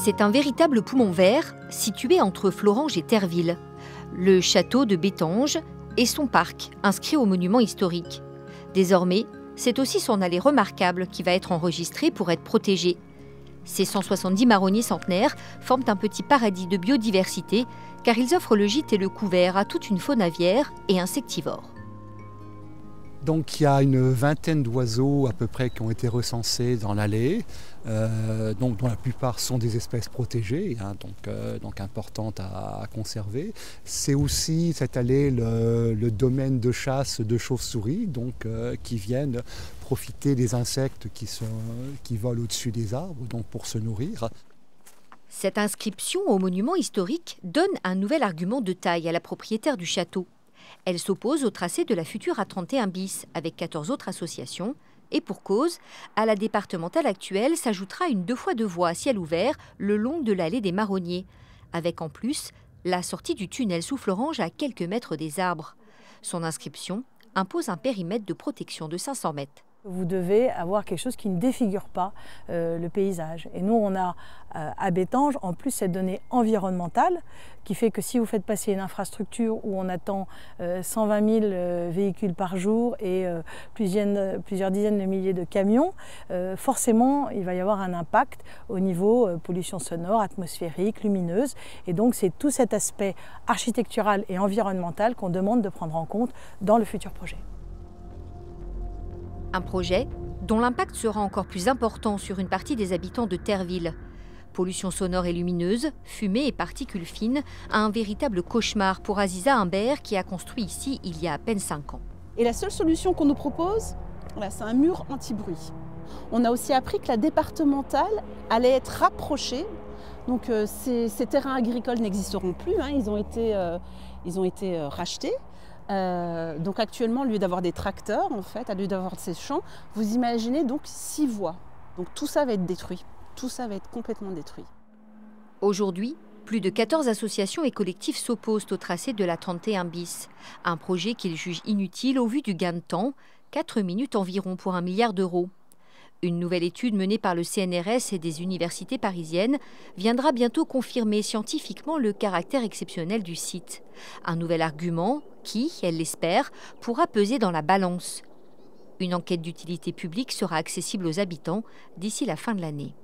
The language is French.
C'est un véritable poumon vert situé entre Fleuranges et Terreville. Le château de Bétange et son parc, inscrit au monument historique. Désormais, c'est aussi son allée remarquable qui va être enregistrée pour être protégée. Ces 170 marronniers centenaires forment un petit paradis de biodiversité car ils offrent le gîte et le couvert à toute une faune aviaire et insectivore. Donc il y a une vingtaine d'oiseaux à peu près qui ont été recensés dans l'allée, dont la plupart sont des espèces protégées, donc importantes à conserver. C'est aussi cette allée le domaine de chasse de chauves-souris, qui viennent profiter des insectes qui volent au-dessus des arbres pour se nourrir. Cette inscription au monument historique donne un nouvel argument de taille à la propriétaire du château. Elle s'oppose au tracé de la future A31 bis avec 14 autres associations. Et pour cause, à la départementale actuelle s'ajoutera une 2 fois 2 voies à ciel ouvert le long de l'allée des Marronniers, avec en plus la sortie du tunnel sous Fleuranges à quelques mètres des arbres. Son inscription impose un périmètre de protection de 500 mètres. Vous devez avoir quelque chose qui ne défigure pas le paysage. Et nous, on a à Bétange, en plus, cette donnée environnementale qui fait que si vous faites passer une infrastructure où on attend 120 000 véhicules par jour et plusieurs dizaines de milliers de camions, forcément, il va y avoir un impact au niveau pollution sonore, atmosphérique, lumineuse. Et donc, c'est tout cet aspect architectural et environnemental qu'on demande de prendre en compte dans le futur projet. Un projet dont l'impact sera encore plus important sur une partie des habitants de Terreville. Pollution sonore et lumineuse, fumée et particules fines, un véritable cauchemar pour Aziza Humbert qui a construit ici il y a à peine 5 ans. Et la seule solution qu'on nous propose, c'est un mur anti-bruit. On a aussi appris que la départementale allait être rapprochée. Donc ces terrains agricoles n'existeront plus, ils ont été rachetés. Donc actuellement, au lieu d'avoir des tracteurs, au lieu d'avoir ces champs, vous imaginez donc 6 voies. Donc tout ça va être détruit. Tout ça va être complètement détruit. Aujourd'hui, plus de 14 associations et collectifs s'opposent au tracé de la 31 bis. Un projet qu'ils jugent inutile au vu du gain de temps, 4 minutes environ pour 1 milliard d'euros. Une nouvelle étude menée par le CNRS et des universités parisiennes viendra bientôt confirmer scientifiquement le caractère exceptionnel du site. Un nouvel argument qui, elle l'espère, pourra peser dans la balance. Une enquête d'utilité publique sera accessible aux habitants d'ici la fin de l'année.